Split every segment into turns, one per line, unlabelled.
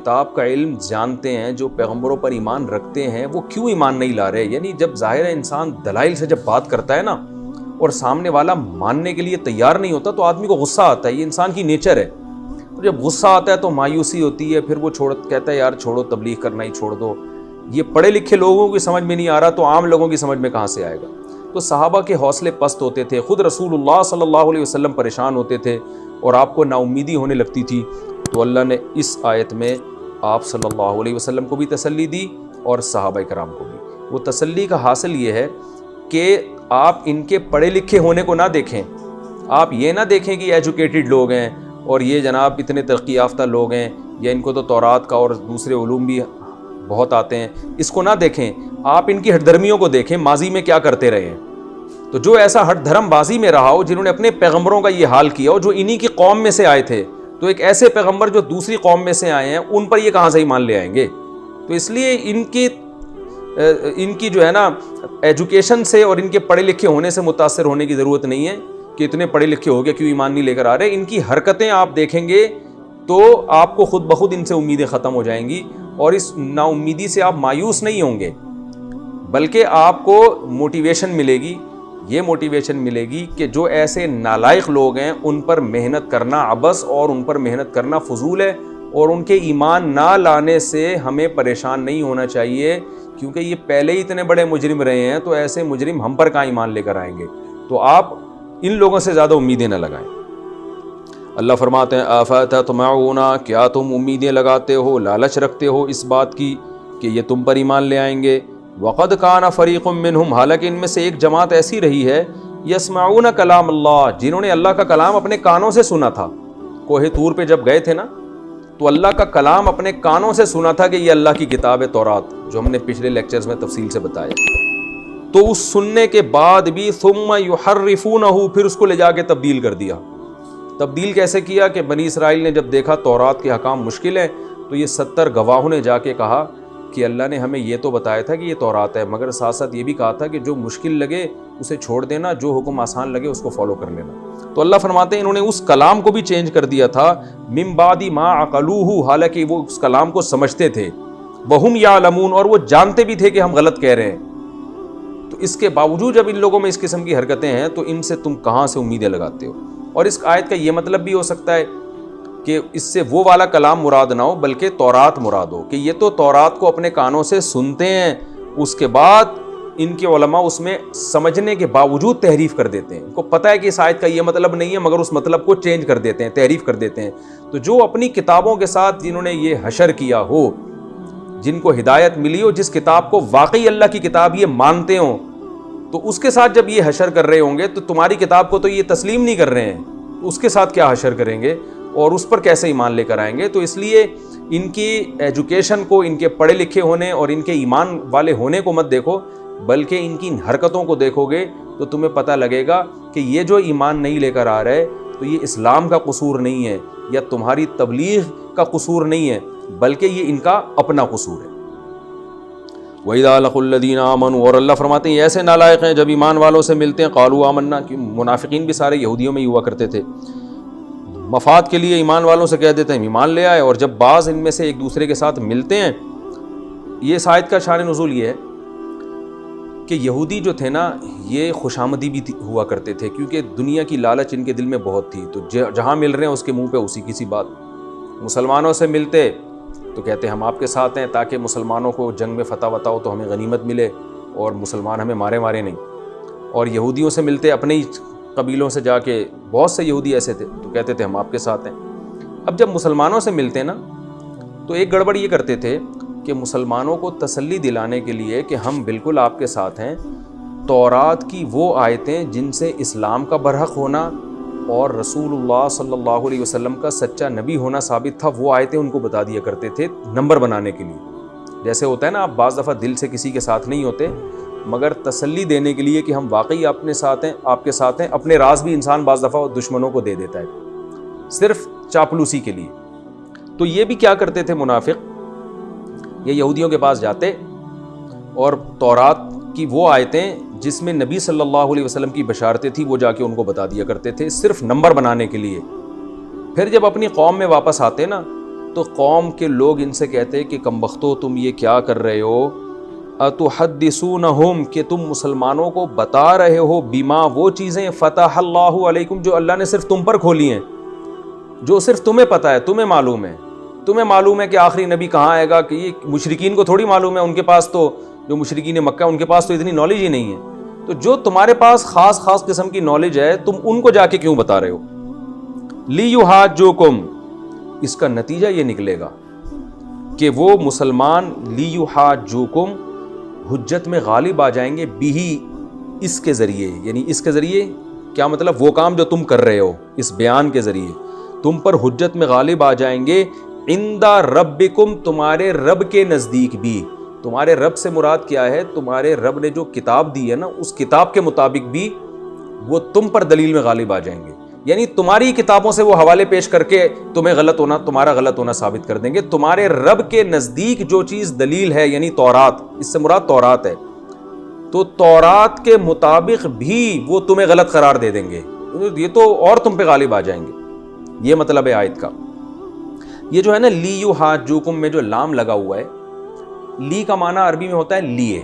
کتاب کا علم جانتے ہیں، جو پیغمبروں پر ایمان رکھتے ہیں، وہ کیوں ایمان نہیں لا رہے؟ یعنی جب ظاہر ہے انسان دلائل سے جب بات کرتا ہے نا اور سامنے والا ماننے کے لیے تیار نہیں ہوتا تو آدمی کو غصہ آتا ہے، یہ انسان کی نیچر ہے۔ اور جب غصہ آتا ہے تو مایوسی ہوتی ہے، پھر وہ کہتا ہے یار چھوڑو، تبلیغ کرنا ہی چھوڑ دو۔ یہ پڑھے لکھے لوگوں کی سمجھ میں نہیں آ رہا تو عام لوگوں کی سمجھ میں کہاں سے آئے گا؟ تو صحابہ کے حوصلے پست ہوتے تھے، خود رسول اللہ صلی اللہ علیہ وسلم پریشان ہوتے تھے اور آپ کو نا امیدی ہونے لگتی تھی، تو اللہ نے اس آیت میں آپ صلی اللہ علیہ وسلم کو بھی تسلی دی اور صحابہ کرام کو بھی۔ وہ تسلی کا حاصل یہ ہے کہ آپ ان کے پڑھے لکھے ہونے کو نہ دیکھیں، آپ یہ نہ دیکھیں کہ ایجوکیٹڈ لوگ ہیں اور یہ جناب اتنے ترقی یافتہ لوگ ہیں یا ان کو تو تورات کا اور دوسرے علوم بھی بہت آتے ہیں، اس کو نہ دیکھیں، آپ ان کی ہٹ دھرمیوں کو دیکھیں، ماضی میں کیا کرتے رہے ہیں۔ تو جو ایسا ہٹ دھرم بازی میں رہا ہو، جنہوں نے اپنے پیغمبروں کا یہ حال کیا ہو، جو انہی کی قوم میں سے آئے تھے، تو ایک ایسے پیغمبر جو دوسری قوم میں سے آئے ہیں، ان پر یہ کہاں سے ایمان لے آئیں گے؟ تو اس لیے ان کی جو ہے نا ایجوکیشن سے اور ان کے پڑھے لکھے ہونے سے متاثر ہونے کی ضرورت نہیں ہے کہ اتنے پڑھے لکھے ہو گئے کیوں ایمان نہیں لے کر آ رہے۔ ان کی حرکتیں آپ دیکھیں گے تو آپ کو خود بخود ان سے امیدیں ختم ہو جائیں گی اور اس نا امیدی سے آپ مایوس نہیں ہوں گے، بلکہ آپ کو موٹیویشن ملے گی۔ یہ موٹیویشن ملے گی کہ جو ایسے نالائق لوگ ہیں ان پر محنت کرنا عبث اور ان پر محنت کرنا فضول ہے، اور ان کے ایمان نہ لانے سے ہمیں پریشان نہیں ہونا چاہیے، کیونکہ یہ پہلے ہی اتنے بڑے مجرم رہے ہیں، تو ایسے مجرم ہم پر کہاں ایمان لے کر آئیں گے؟ تو آپ ان لوگوں سے زیادہ امیدیں نہ لگائیں۔ اللہ فرماتے ہیں افتطمعون، کیا تم امیدیں لگاتے ہو، لالچ رکھتے ہو اس بات کی کہ یہ تم پر ایمان لے آئیں گے؟ وقد کان فریق منہم، حالانکہ ان میں سے ایک جماعت ایسی رہی ہے، یسمعون کلام اللہ، جنہوں نے اللہ کا کلام اپنے کانوں سے سنا تھا۔ کوہ طور پہ جب گئے تھے نا تو اللہ کا کلام اپنے کانوں سے سنا تھا کہ یہ اللہ کی کتاب ہے تورات، جو ہم نے پچھلے لیکچرز میں تفصیل سے بتایا۔ تو اس سننے کے بعد بھی ثم یحرفونہ، پھر اس کو لے جا کے تبدیل کر دیا۔ تبدیل کیسے کیا کہ بنی اسرائیل نے جب دیکھا تورات کے احکام مشکل ہیں تو یہ 70 گواہوں نے جا کے کہا کہ اللہ نے ہمیں یہ تو بتایا تھا کہ یہ تورات ہے، مگر ساتھ ساتھ یہ بھی کہا تھا کہ جو مشکل لگے اسے چھوڑ دینا، جو حکم آسان لگے اس کو فالو کر لینا۔ تو اللہ فرماتے ہیں انہوں نے اس کلام کو بھی چینج کر دیا تھا، من بعد ما عقلوہ، حالانکہ وہ اس کلام کو سمجھتے تھے، وہم یعلمون، اور وہ جانتے بھی تھے کہ ہم غلط کہہ رہے ہیں۔ تو اس کے باوجود جب ان لوگوں میں اس قسم کی حرکتیں ہیں تو ان سے تم کہاں سے امیدیں لگاتے ہو؟ اور اس آیت کا یہ مطلب بھی ہو سکتا ہے کہ اس سے وہ والا کلام مراد نہ ہو بلکہ تورات مراد ہو، کہ یہ تو تورات کو اپنے کانوں سے سنتے ہیں، اس کے بعد ان کے علماء اس میں سمجھنے کے باوجود تحریف کر دیتے ہیں، ان کو پتہ ہے کہ اس آیت کا یہ مطلب نہیں ہے مگر اس مطلب کو چینج کر دیتے ہیں، تحریف کر دیتے ہیں۔ تو جو اپنی کتابوں کے ساتھ جنہوں نے یہ حشر کیا ہو، جن کو ہدایت ملی ہو، جس کتاب کو واقعی اللہ کی کتاب یہ مانتے ہوں، تو اس کے ساتھ جب یہ حشر کر رہے ہوں گے تو تمہاری کتاب کو تو یہ تسلیم نہیں کر رہے ہیں، تو اس کے ساتھ کیا حشر کریں گے اور اس پر کیسے ایمان لے کر آئیں گے؟ تو اس لیے ان کی ایجوکیشن کو، ان کے پڑھے لکھے ہونے اور ان کے ایمان والے ہونے کو مت دیکھو، بلکہ ان کی حرکتوں کو دیکھو گے تو تمہیں پتہ لگے گا کہ یہ جو ایمان نہیں لے کر آ رہے تو یہ اسلام کا قصور نہیں ہے یا تمہاری تبلیغ کا قصور نہیں ہے، بلکہ یہ ان کا اپنا قصور ہے۔ وَإِذَا لَقُوا الَّذِينَ آمَنُوا، اور اللہ فرماتے ہیں ایسے نالائق ہیں جب ایمان والوں سے ملتے ہیں، قالوا آمنا، کہ منافقین بھی سارے یہودیوں میں ہی ہوا کرتے تھے، مفاد کے لیے ایمان والوں سے کہہ دیتے ہیں ایمان لے آئے، اور جب بعض ان میں سے ایک دوسرے کے ساتھ ملتے ہیں۔ یہ اس آیت کا شان نزول یہ ہے کہ یہودی جو تھے نا یہ خوش آمدی بھی ہوا کرتے تھے، کیونکہ دنیا کی لالچ ان کے دل میں بہت تھی، تو جہاں مل رہے ہیں اس کے منہ پہ اسی کی سی بات۔ مسلمانوں سے ملتے تو کہتے ہم آپ کے ساتھ ہیں تاکہ مسلمانوں کو جنگ میں فتح وتح ہو تو ہمیں غنیمت ملے اور مسلمان ہمیں مارے نہیں۔ اور یہودیوں سے ملتے اپنے ہی قبیلوں سے جا کے، بہت سے یہودی ایسے تھے تو کہتے تھے ہم آپ کے ساتھ ہیں۔ اب جب مسلمانوں سے ملتے نا تو ایک گڑبڑ یہ کرتے تھے کہ مسلمانوں کو تسلی دلانے کے لیے کہ ہم بالکل آپ کے ساتھ ہیں، تورات کی وہ آیتیں جن سے اسلام کا برحق ہونا اور رسول اللہ صلی اللہ علیہ وسلم کا سچا نبی ہونا ثابت تھا، وہ آیتیں ان کو بتا دیا کرتے تھے نمبر بنانے کے لیے۔ جیسے ہوتا ہے نا، آپ بعض دفعہ دل سے کسی کے ساتھ نہیں ہوتے مگر تسلی دینے کے لیے کہ ہم واقعی اپنے ساتھ ہیں، آپ کے ساتھ ہیں، اپنے راز بھی انسان بعض دفعہ دشمنوں کو دے دیتا ہے صرف چاپلوسی کے لیے۔ تو یہ بھی کیا کرتے تھے منافق، یہ یہودیوں کے پاس جاتے اور تورات کی وہ آیتیں جس میں نبی صلی اللہ علیہ وسلم کی بشارتیں تھیں وہ جا کے ان کو بتا دیا کرتے تھے، صرف نمبر بنانے کے لیے۔ پھر جب اپنی قوم میں واپس آتے نا تو قوم کے لوگ ان سے کہتے کہ کم بختو تم یہ کیا کر رہے ہو، اتحدثونہم کہ تم مسلمانوں کو بتا رہے ہو بیما وہ چیزیں فتح اللہ علیکم جو اللہ نے صرف تم پر کھولی ہیں، جو صرف تمہیں پتہ ہے، تمہیں معلوم ہے کہ آخری نبی کہاں آئے گا، کہ یہ مشرکین کو تھوڑی معلوم ہے، ان کے پاس تو جو مشرکین مکہ ان کے پاس تو اتنی نالج ہی نہیں ہے، تو جو تمہارے پاس خاص قسم کی نالج ہے تم ان کو جا کے کیوں بتا رہے ہو؟ لیحاجوکم، اس کا نتیجہ یہ نکلے گا کہ وہ مسلمان لیحاجوکم حجت میں غالب آ جائیں گے، بھی اس کے ذریعے، یعنی اس کے ذریعے کیا مطلب، وہ کام جو تم کر رہے ہو اس بیان کے ذریعے تم پر حجت میں غالب آ جائیں گے، عند ربکم تمہارے رب کے نزدیک بھی۔ تمہارے رب سے مراد کیا ہے؟ تمہارے رب نے جو کتاب دی ہے نا، اس کتاب کے مطابق بھی وہ تم پر دلیل میں غالب آ جائیں گے، یعنی تمہاری کتابوں سے وہ حوالے پیش کر کے تمہارا غلط ہونا ثابت کر دیں گے۔ تمہارے رب کے نزدیک جو چیز دلیل ہے، یعنی تورات، اس سے مراد تورات ہے، تو تورات کے مطابق بھی وہ تمہیں غلط قرار دے دیں گے، یہ تو اور تم پہ غالب آ جائیں گے۔ یہ مطلب ہے آیت کا۔ یہ جو ہے نا لیحاجوکم میں جو لام لگا ہوا ہے، لی کا معنی عربی میں ہوتا ہے لیے،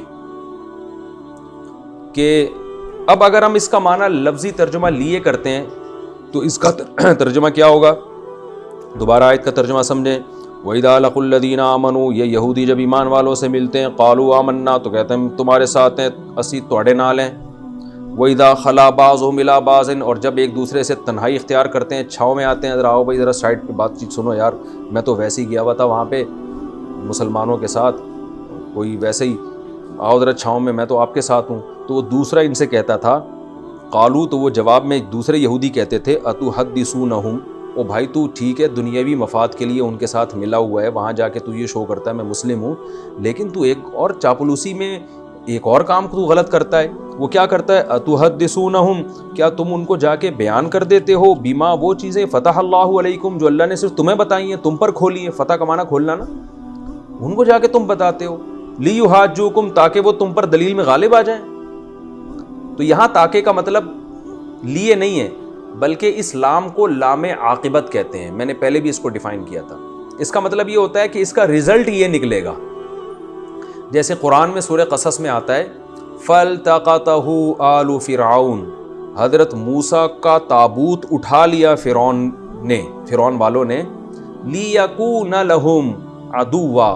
کہ اب اگر ہم اس کا معنی لفظی ترجمہ لیے کرتے ہیں تو اس کا ترجمہ کیا ہوگا؟ دوبارہ آیت کا ترجمہ سمجھیں۔ وَإِذَا لَقُوا الَّذِينَ آمَنُوا، یہ یہودی جب ایمان والوں سے ملتے ہیں، قَالُوا آمَنَّا تو کہتے ہیں تمہارے ساتھ ہیں، اسی توڑے نال ہیں۔ وَإِذَا خَلَا بَعْضُهُمْ إِلَىٰ بَعْضٍ، اور جب ایک دوسرے سے تنہائی اختیار کرتے ہیں، چھاؤں میں آتے ہیں، ذرا آؤ بھائی ذرا سائڈ پہ بات چیت سنو یار، میں تو ویسے ہی گیا ہوا تھا وہاں پہ مسلمانوں کے ساتھ، کوئی ویسے ہی آؤ ذرا چھاؤں میں تو آپ کے ساتھ ہوں، تو وہ دوسرا ان سے کہتا تھا قالو، تو وہ جواب میں دوسرے یہودی کہتے تھے اتحدثونہم، او بھائی تو ٹھیک ہے دنیاوی مفاد کے لیے ان کے ساتھ ملا ہوا ہے، وہاں جا کے تو یہ شو کرتا ہے میں مسلم ہوں، لیکن تو ایک اور چاپلوسی میں ایک اور کام تو غلط کرتا ہے۔ وہ کیا کرتا ہے؟ اتحدثونہم، کیا تم ان کو جا کے بیان کر دیتے ہو، بیما وہ چیزیں فتح اللہ علیکم جو اللہ نے صرف تمہیں بتائی ہیں، تم پر کھولی ہیں، فتح کا معنی کھولنا نا، ان کو جا کے تم بتاتے ہو، لیحاجوکم تاکہ وہ تم پر دلیل میں غالب آ جائیں۔ تو یہاں تاکہ کا مطلب لیے نہیں ہے، بلکہ اس لام کو لام عاقبت کہتے ہیں، میں نے پہلے بھی اس کو ڈیفائن کیا تھا۔ اس کا مطلب یہ ہوتا ہے کہ اس کا رزلٹ یہ نکلے گا، جیسے قرآن میں سورہ قصص میں آتا ہے فَالْتَقَطَهُ آلُ فِرْعَوْنَ، حضرت موسیٰ کا تابوت اٹھا لیا فرعون والوں نے، لِيَكُونَ لَهُمْ عَدُوًّا،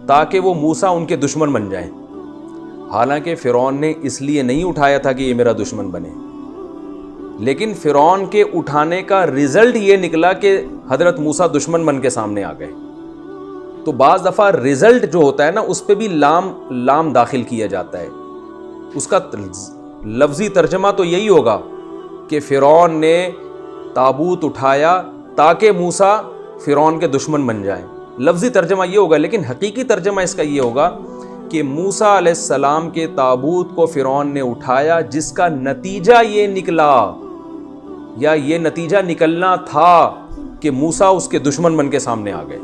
تاکہ وہ موسیٰ ان کے دشمن بن جائیں۔ حالانکہ فرعون نے اس لیے نہیں اٹھایا تھا کہ یہ میرا دشمن بنے، لیکن فرعون کے اٹھانے کا رزلٹ یہ نکلا کہ حضرت موسیٰ دشمن بن کے سامنے آ گئے۔ تو بعض دفعہ رزلٹ جو ہوتا ہے نا، اس پہ بھی لام داخل کیا جاتا ہے، اس کا لفظی ترجمہ تو یہی ہوگا کہ فرعون نے تابوت اٹھایا تاکہ موسیٰ فرعون کے دشمن بن جائیں، لفظی ترجمہ یہ ہوگا، لیکن حقیقی ترجمہ اس کا یہ ہوگا کہ موسیٰ علیہ السلام کے تابوت کو فرعون نے اٹھایا، جس کا نتیجہ یہ نکلا، یا یہ نتیجہ نکلنا تھا کہ موسیٰ اس کے دشمن بن کے سامنے آ گئے۔